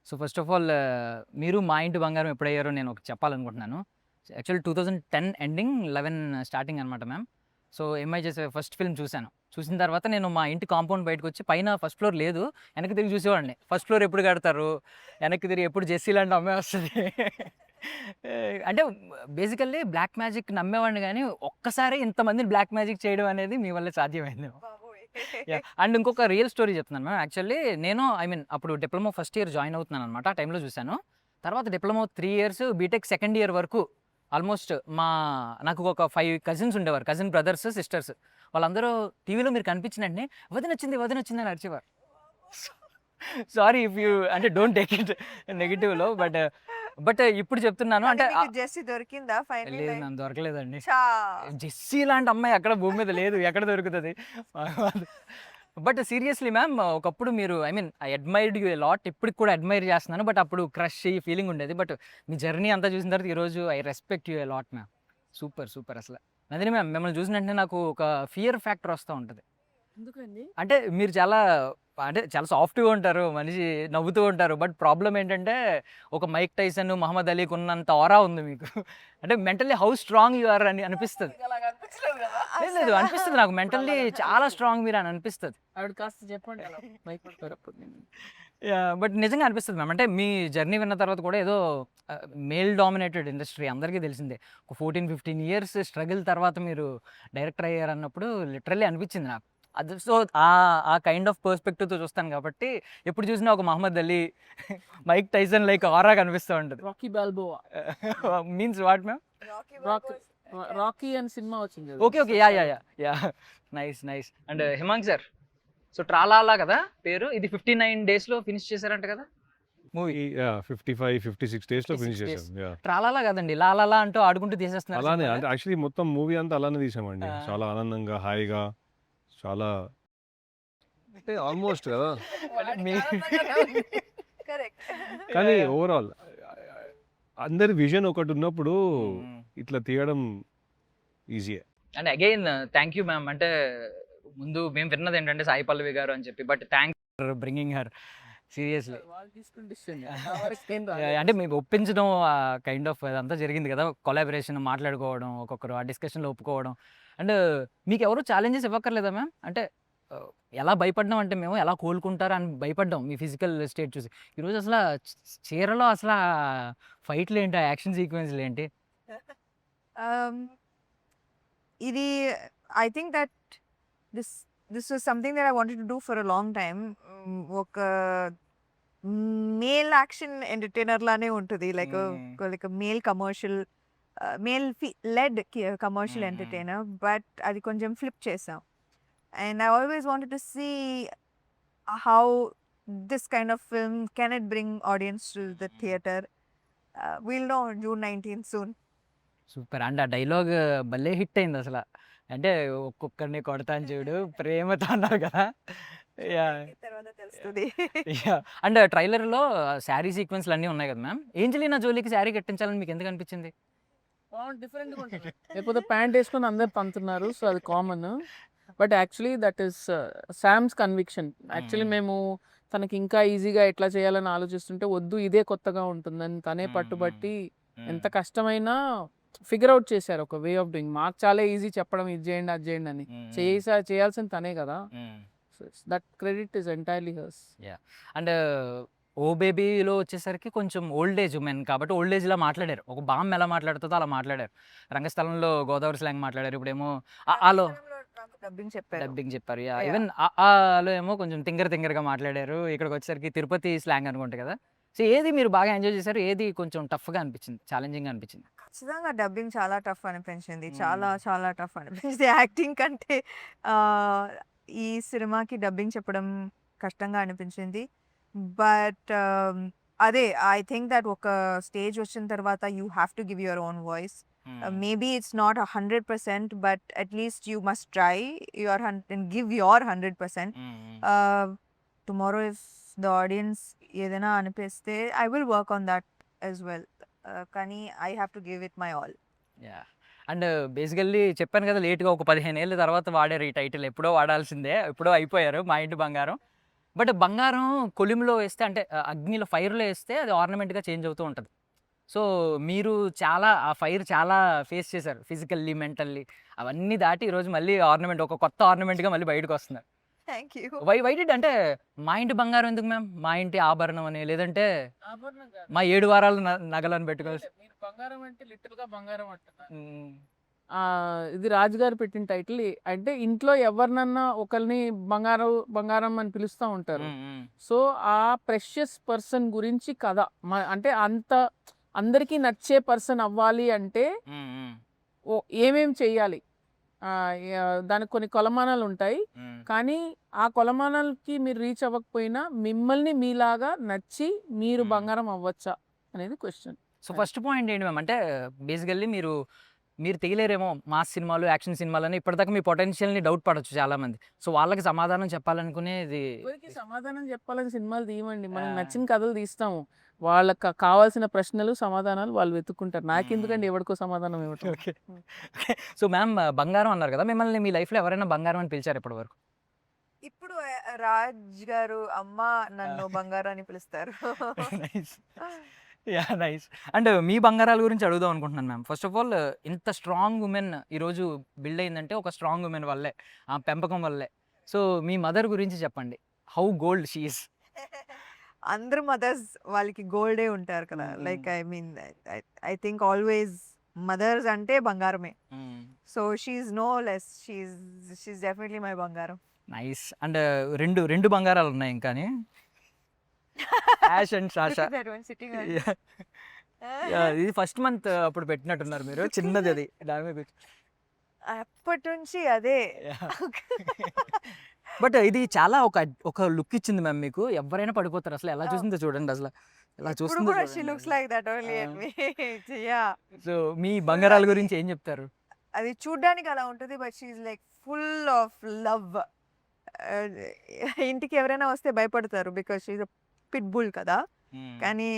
So first of all మీరు మా ఇంటి బంగారం ఎప్పుడయ్యారో నేను ఒకటి చెప్పాలనుకుంటున్నాను. యాక్చువల్లీ 2010 ఎండింగ్, 11 స్టార్టింగ్ అనమాట మ్యామ్. సో ఎంఐ చేసే ఫస్ట్ ఫిల్మ్ చూశాను. చూసిన తర్వాత నేను మా ఇంటి కాంపౌండ్ బయటకొచ్చి పైన ఫస్ట్ ఫ్లోర్ లేదు. వెనక్కి తిరిగి చూసేవాడిని. ఫస్ట్ ఫ్లోర్ ఎప్పుడు కడతారు? వెనక్కి తిరిగి ఎప్పుడు జెస్సీ లాంటి అమ్మాయి వస్తది? అంటే బేసికల్లీ బ్లాక్ మ్యాజిక్ నమ్మేవాడిని గానీ, ఒక్కసారి ఇంతమందిని బ్లాక్ మ్యాజిక్ చేయడం అనేది మీ వల్లే సాధ్యమైంది. బాబోయ్! యాహ్! అండ్ ఇంకొక రియల్ స్టోరీ చెప్తున్నాను మ్యామ్. యాక్చువల్లీ నేను అప్పుడు డిప్లొమా ఫస్ట్ ఇయర్ జాయిన్ అవుతున్నాననమాట. ఆ టైంలో చూశాను. తర్వాత diploma 3 years, B Tech second year వరకు ఆల్మోస్ట్ నాకు ఒక 5 కజిన్స్ ఉండేవారు. Cousin brothers, sisters. వాళ్ళందరూ టీవీలో మీరు కనిపించిన వెంటనే వదినొచ్చింది, వదినొచ్చింది అని అరిచేవారు. సారీ ఇఫ్ యూ అంటే డోంట్ టేక్ ఇట్ నెగెటివ్‌లో. బట్ ఇప్పుడు చెప్తున్నాను కానీ అంటే మీకు జెస్సీ దొరికిందా లేదు ఫైనల్లీ? మ్యామ్, దొరకలేదండి. ఛా! జెస్సీ లాంటి అమ్మాయి ఎక్కడ భూమి మీద లేదు. ఎక్కడ దొరుకుతది? బట్ సీరియస్లీ మ్యామ్, ఒకప్పుడు మీరు I admired you a lot. ఇప్పటికి కూడా అడ్మైర్ చేస్తున్నాను. బట్ అప్పుడు క్రష్ ఈ ఫీలింగ్ ఉండేది. బట్ మీ జర్నీ అంతా చూసిన తర్వాత ఈరోజు I respect you a lot ma'am. Super, super అసల. నందిని మ్యామ్, మిమ్మల్ని చూసిన వెంటనే నాకు ఒక ఫియర్ ఫ్యాక్టర్ వస్తా ఉంటది. ఎందుకండి? అంటే మీరు చాలా సాఫ్ట్‌గా ఉంటారు. మనిషి నవ్వుతూ ఉంటారు. బట్ ప్రాబ్లమ్ ఏంటంటే ఒక మైక్ టైసన్, మహమ్మద్ అలీకి ఉన్నంత ఆరా ఉంది మీకు. అంటే mentally how strong you are అని అనిపిస్తది. అలాగ అనిపించలేదు కదా! లేదు అనిపిస్తది నాకు మెంటల్లీ చాలా స్ట్రాంగ్ మీరు అని అనిపిస్తది. ఆవిడ కాస్త చెప్పండి అలా మైక్ పట్టుకోరప్పుడు నేను. యాహ్! బట్ నిజంగా అనిపిస్తది మ్యామ్. అంటే మీ జర్నీ విన్న తర్వాత కూడా ఏదో మేల్ డామినేటెడ్ ఇండస్ట్రీ అందరికీ తెలిసిందే. ఒక 14, 15 ఇయర్స్ స్ట్రగుల్ తర్వాత మీరు డైరెక్టర్ అయ్యారన్నప్పుడు లిటరల్లీ అనిపించింది నాకు. అది సో ఆ కైండ్ ఆఫ్ పర్స్పెక్టివ్‌తో చూస్తాను కాబట్టి ఎప్పుడు చూసినా ఒక Muhammad Ali, Mike Tyson like aura కనిపిస్తూ ఉంటది. Rocky Balboa. Means what ma'am? Rocky Rocky అని సినిమా వచ్చింది కదా! Okay. Yeah! Nice. And Himank sir, so tralala కదా పేరు. ఇది 59 డేస్‌లో ఫినిష్ చేశారంట కదా మూవీ. 55, 56 డేస్‌లో 56 ఫినిష్ డేస్. చేసాం. యాహ్! ట్రాలాలా కాదండి, లాలాలా అంటూ ఆడుకుంటూ తీసేస్తున్నారు అలానే సినిమాని. అంటే యాక్చువల్లీ మొత్తం మూవీ అంతా అలానే తీసామండి. ఆ. చాలా ఆనందంగా, హాయిగా, చాలా అంటే ఆల్మోస్ట్ కదా! అంటే మీ కరెక్ట్. కానీ యాహ్! ఓవరాల్ అందరి విజన్ ఒకటి ఉన్నప్పుడు ఇట్లా తీయడం ఈజీయే. And again thank you ma'am. అంటే ముందు మేము విన్నది ఏంటంటే సాయి పల్లవి గారు అని చెప్పి. But thanks for bringing her seriously. వాళ్ళు తీసుకున్న డిసిషన్ నా వరకు ఏం రాలేదు. అంటే మేము ఒప్పించడం కైండ్ ఆఫ్ అదంతా జరిగింది కదా. కొలాబరేషన్, మాట్లాడుకోవడం, ఒక్కొక్కరు ఆ డిస్కషన్‌లో ఒప్పుకోవడం. అండ్ మీకు ఎవరు ఛాలెంజెస్ ఇవ్వక్కర్లేదా మ్యామ్? అంటే ఎలా భయపడ్డాం అంటే మేము ఎలా కోలుకుంటారా అని భయపడ్డాం మీ ఫిజికల్ స్టేట్ చూసి. ఈరోజు అసలు చీరలో అసలు ఫైట్లు ఏంటి, ఆ యాక్షన్ సీక్వెన్స్‌లు ఏంటి? ఇది I think that this was something that I wanted to do for a long time. ఒక మేల్ యాక్షన్ ఎంటర్‌టైనర్ లానే ఉంటది. Like male commercial male led commercial entertainer. But అది కొంచెం ఫ్లిప్ చేసాం. And I always wanted to see how this kind of film can it bring audience to the theater. We'll know on June 19th soon. Super. And ఆ dialogue భలే hit అయింది అసల. అంటే ఒక్కొక్కరిని కొడతాను చూడు ప్రేమతో అన్నారు కదా. యాహ్! తర్వాత తెలుస్తుంది. యాహ్! అండ్ ట్రైలర్‌లో శారీ సీక్వెన్స్‌లు అన్నీ ఉన్నాయి కదా మ్యామ్. ఏంజెలినా జోలీకి శారీ కట్టించాలని మీకు ఎందుకు అనిపించింది? డిఫరెంట్‌గా ఉంటుంది. లేకపోతే ప్యాంట్ వేసుకొని అందరు తంతున్నారు. సో అది common. But actually that is Sam's conviction. Actually మేము తనకి ఇంకా ఈజీగా ఎట్లా చేయాలని ఆలోచిస్తుంటే వద్దు ఇదే కొత్తగా ఉంటుందని తనే పట్టుబట్టి ఎంత కష్టమైనా ఫిగర్ అవుట్ చేశారు ఒక వే ఆఫ్ డూయింగ్. మాకు చాలా ఈజీ చెప్పడం ఇది చేయండి అది చేయండి అని. చేయాల్సింది తనే కదా. That credit is entirely hers. And ఓ బేబీలో వచ్చేసరికి కొంచెం ఓల్డ్ ఏజ్ ఉమెన్ కాబట్టి ఓల్డ్ ఏజ్‌లా మాట్లాడారు. ఒక బామ్మ ఎలా మాట్లాడుతుందో అలా మాట్లాడారు. రంగస్థలంలో గోదావరి స్లాంగ్ మాట్లాడారు. ఇప్పుడేమో ఆలో డబ్బింగ్ చెప్పారు. డబ్బింగ్ చెప్పారు. యాహ్! Yeah. ఈవెన్ ఆలో ఏమో కొంచెం తింగరగా మాట్లాడారు. ఇక్కడికొచ్చేసరికి తిరుపతి స్లాంగ్ అనుకుంటా కదా. సో ఏది మీరు బాగా ఎంజాయ్ చేశారు? ఏది కొంచెం టఫ్‌గా అనిపించింది? ఛాలెంజింగ్‌గా అనిపించింది? ఖచ్చితంగా డబ్బింగ్ చాలా టఫ్ అనిపించింది. చాలా హ్మ్. చాలా టఫ్ అనిపించింది. యాక్టింగ్ కంటే ఆహ్, ఈ సినిమాకి డబ్బింగ్ చెప్పడం కష్టంగా అనిపించింది. బట్ అదే ఐ థింక్ దట్ ఒక స్టేజ్ వచ్చిన తర్వాత you have to give your own voice. Maybe it's not 100%, but at least you must try and give your 100%. Tomorrow, if the audience ఏదైనా అనిపిస్తే I will work on that as well. కానీ I have to give it my all. Yeah! And basically చెప్పాను కదా లేట్‌గా ఒక 15 ఏళ్ల తర్వాత వాడారు ఈ టైటిల్. ఎప్పుడో వాడాల్సిందే. ఎప్పుడో అయిపోయారు మా ఇంటి బంగారం. బట్ బంగారం కొలిమిలో వేస్తే అంటే అగ్నిలో ఫైర్‌లో ఏస్తే అది ఆర్నమెంట్‌గా చేంజ్ అవుతూ ఉంటది. సో, మీరు చాలా ఆ ఫైర్ చాలా ఫేస్ చేశారు. ఫిజికల్లీ, మెంటల్లీ అవన్నీ దాటి ఈరోజు మళ్ళీ ఆర్నమెంట్ ఒక కొత్త ఆర్నమెంట్‌గా మళ్ళీ బయటకొస్తున్నారు. Thank you. వై డిడ్ అంటే మా ఇంటి బంగారం ఎందుకు మ్యామ్? మా ఇంటి ఆభరణం అని లేదంటే ఆభరణం కాదు. మా 7 వారాల నగలని పెట్టుకోవాల్సి మీరు బంగారం అంటే లిటిల్‌గా బంగారం అంటున్నారు. హ్మ్. ఇది రాజుగారు పెట్టిన టైటిల్. అంటే ఇంట్లో ఎవరినన్నా ఒకరిని బంగారం, బంగారం అని పిలుస్తా ఉంటారు. హ్మ్. హ్మ్. సో, ఆ ప్రెషియస్ పర్సన్ గురించి కథ. అంటే అంత అందరికీ నచ్చే పర్సన్ అవ్వాలి అంటే హ్మ్. హ్మ్. ఏమేం చెయ్యాలి? దానికి కొన్ని కొలమానాలుంటాయి. హ్మ్. కానీ ఆ కొలమానాలకి మీరు రీచ్ అవ్వకపోయినా మిమ్మల్ని మీలాగా నచ్చి మీరు హ్మ్. బంగారం అవ్వచ్చా అనేది క్వెషన్. సో, ఫస్ట్ పాయింట్ ఏంటి మ్యామ్? అంటే బేసికల్లీ మీరు తెయలేరేమో మాస్ సినిమాలు, యాక్షన్ సినిమాలని ఇప్పటిదాకా మీ పొటెన్షియల్‌ని డౌట్ పడొచ్చు చాలామంది. సో, వాళ్ళకి సమాధానం చెప్పాలనుకునేది ఎవరికి సమాధానం చెప్పాలని సినిమాలు తీయమండి. మనకు ఆ! నచ్చిన కథలు తీస్తాము. వాళ్ళకి కావాల్సిన ప్రశ్నలు, సమాధానాలు వాళ్ళు వెతుక్కుంటారు. నాకెందుకండి ఎవడికో సమాధానం ఇవ్వటం. ఓకే. ఓకే. సో, మ్యామ్ బంగారం అన్నారు కదా! మిమ్మల్ని మీ లైఫ్‌లో ఎవరైనా బంగారం అని పిలిచారా ఇప్పటి వరకు? ఇప్పుడు రాజ్ గారు అమ్మ నన్ను బంగారం అని పిలుస్తారు. నైస్. యాహ్! నైస్. అండ్ మీ బంగారాల గురించి అడుగుదాం అనుకుంటున్నాను మ్యామ్. ఫస్ట్ ఆఫ్ ఆల్ ఇంత స్ట్రాంగ్ వుమెన్ ఈరోజు బిల్డ్ అయిందంటే ఒక స్ట్రాంగ్ వుమెన్ వల్లే. ఆ పెంపకం వల్లే. సో, మీ మదర్ గురించి చెప్పండి. How gold she is? అందరు మదర్స్ వాళ్ళకి గోల్డే ఉంటారు కదా! Hmm. Like I mean I think always mothers అంటే బంగారమే. Hmm. So she is no less. She is definitely my బంగారం. నైస్. అండ్ 2 బంగారాలు ఉన్నాయి ఇంకాని. Ash and Look Sasha. at that one sitting on. Yeah! Yeah! ఇది first month అప్పుడు పెట్టినట్టున్నారు మీరు. చిన్నది అది. దాని మీద కూర్చో అప్పటి నుంచి అదే. యాహ్! బట్ ఇది చాలా ఒక లుక్ ఇచ్చింది మ్యామ్ మీకు. ఎవ్వరైనా పడిపోతారు. అసలు ఎలా చూసిందో చూడండి అసలు. ఎలా ఇప్పుడు చూస్తుందో కూడా షీ చూడండి లుక్స్ అసలు. Like that only ah! At me. Yeah! So, మీ బంగారాల గురించి ఏం చెప్తారు? అది చూడ్డానికి అలా ఉంటుంది. But she is like full of love. ఇంటికి ఎవరైనా వస్తే భయపడతారు. Because she is a pit bull కదా! హ్మ్. కానీ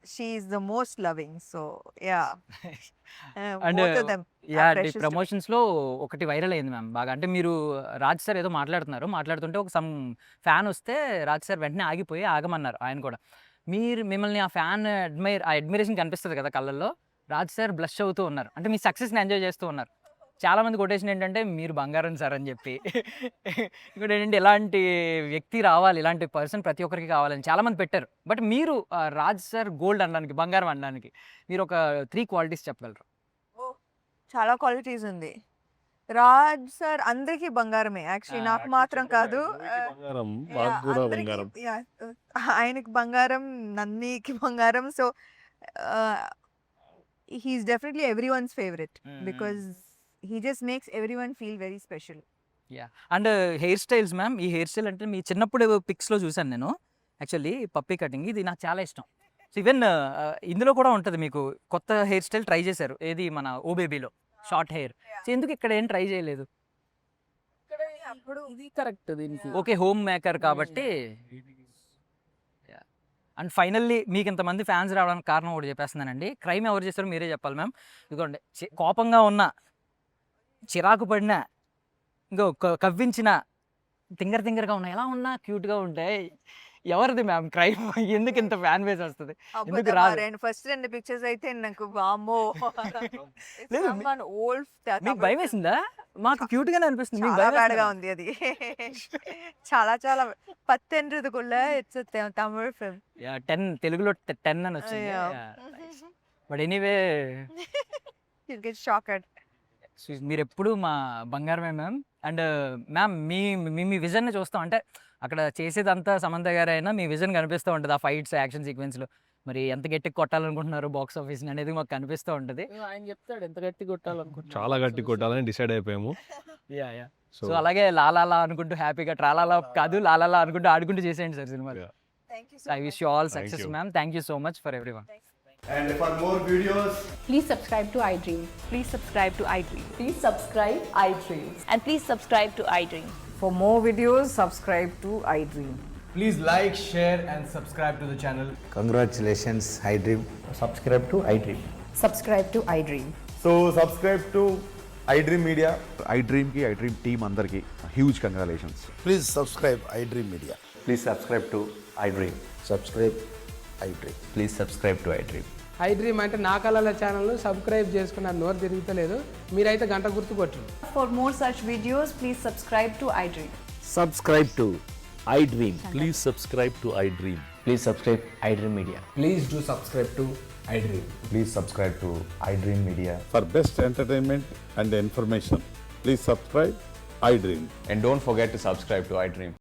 she is the most loving. So yeah! And both of them are yeah! Precious to me. ప్రమోషన్స్‌లో ఒకటి వైరల్ అయింది ma'am బాగా. అంటే మీరు రాజ్ సార్ ఏదో మాట్లాడుతున్నారు. మాట్లాడుతుంటే ఒక ఫ్యాన్ వస్తే రాజ్ సార్ వెంటనే ఆగిపోయి ఆగమన్నారు ఆయన కూడా. మిమ్మల్ని ఆ ఫ్యాన్ ఆ అడ్మిరేషన్ కనిపిస్తది కదా కళ్ళల్లో. రాజ్ సార్ బ్లష్ అవుతూ ఉన్నారు. అంటే మీ సక్సెస్‌ని ఎంజాయ్ చేస్తూ ఉన్నారు. చాలామంది కొటేషన్ ఏంటంటే మీరు బంగారం సార్ అని చెప్పి. ఇంకోటి ఏంటంటే ఇలాంటి వ్యక్తి రావాలి, ఇలాంటి పర్సన్ ప్రతి ఒక్కరికి కావాలని చాలామంది పెట్టారు. బట్ మీరు రాజ్ సార్ గోల్డ్ అనడానికి, బంగారం అనడానికి మీరు ఒక 3 క్వాలిటీస్ చెప్పగలరా? ఓహ్! చాలా క్వాలిటీస్ ఉంది. రాజ్ సార్ అందరికీ బంగారమే. యాక్చువల్లీ నాకు మాత్రం కాదు. బంగారం మాకు కూడా అందరికీ బంగారం. ఆయనకి బంగారం, నందికి బంగారం. So he is definitely everyone's favourite. Because he just makes everyone feel very special. Yeah! And hair styles ma'am. ఈ హెయిర్ స్టైల్ అంటే మీ చిన్నప్పుడు పిక్స్‌లో చూసాను నేను. యాక్చువల్లీ పప్పీ కటింగ్ ఇది నాకు చాలా ఇష్టం. సో, ఈవెన్ ఇందులో కూడా ఉంటది మీకు కొత్త హెయిర్ స్టైల్ ట్రై చేశారు. ఏది మన 'ఓ బేబీలో' షార్ట్ హెయిర్. సో, ఎందుకు ఇక్కడ ఏం ట్రై చేయలేదు? అప్పుడు ఇది కరెక్ట్ దీనికి. ఓకే. హోమ్ మేకర్ కాబట్టి. యాహ్! అండ్ ఫైనల్లీ మీకు ఇంతమంది ఫ్యాన్స్ రావడానికి కారణం ఒకటి చెప్పేస్తున్నానండి. క్రైమ్ ఎవరు చేశారో మీరే చెప్పాలి మ్యామ్. ఇదిగోండి కోపంగా ఉన్నా, చిరాకు పడినా, ఇంకో కవ్వించినా, తింగరగా ఉన్నా, ఎలా ఉన్నా క్యూట్‌గా ఉంటే ఎవరిది మ్యామ్ క్రైమ్? ఎందుకు ఇంత ఫ్యాన్ బేస్ వస్తది? ఎందుకు రాదు? ఫస్ట్ 2 పిక్చర్స్ అయితే నాకు వామ్మో! లేదు ఓల్డ్ మీకు భయమేసిందా? మాకు క్యూట్‌గానే అనిపిస్తుంది. మీకు చాలా బ్యాడ్‌గా భయమేస్తుందా? ఉంది అది. చాలా పత్తెండ్రదుకుள்ள ఇట్స్ తమిళ్ ఫిల్మ్. యాహ్! 10 తెలుగులో 10 అని వచ్చింది. Yeah! Nice. But anyway you get shocked. మీరెప్పుడు మా బంగారమే మ్యామ్. అండ్ మ్యామ్ మీ విజన్‌ని చూస్తాం. అంటే అక్కడ చేసేదంతా సమంత గారైనా మీ విజన్ కనిపిస్తూ ఉంటది. ఆ ఫైట్స్, యాక్షన్ సీక్వెన్స్‌లో. మరి ఎంత గట్టిగా కొట్టాలనుకుంటున్నారు బాక్స్ ఆఫీస్‌ని అనేది మాకు కనిపిస్తూ ఉంటది. ఆయన చెప్తాడు ఎంత గట్టి కొట్టాలనుకుంటున్నాడు. చాలా గట్టి కొట్టాలని డిసైడ్ అయిపోయాము. యాహ్! సో సో, అలాగే లాలాలా అనుకుంటూ హ్యాపీగా ట్రాలాలా కాదు లాలాలా అనుకుంటూ ఆడుకుంటూ చేసేయండి సార్ సినిమాని. Yeah. Thank you I wish you all Thank success you. Ma'am. Thank you so much for everyone. And for more videos, Please subscribe to iDream. Please subscribe to iDream. Please subscribe iDream. And please subscribe to iDream. For more videos, subscribe to iDream. please like, share, and subscribe to the channel. iDream Media. IDream team అందరికీ huge congratulations. Please subscribe iDream Media. Please subscribe to iDream. Subscribe iDream. Please subscribe to iDream. iDream అంటే నా కళల channel subscribe చేసుకున్న నోరు తిరుగుతలేదు, మీరైతే గంట గుర్తు కొట్టండి. For more such videos, please subscribe to iDream. Subscribe to iDream. Please subscribe to I dream. Please subscribe iDream Media. Please do subscribe to iDream. Please subscribe to iDream Media. For best entertainment and information, please subscribe iDream. And don't forget to subscribe to iDream.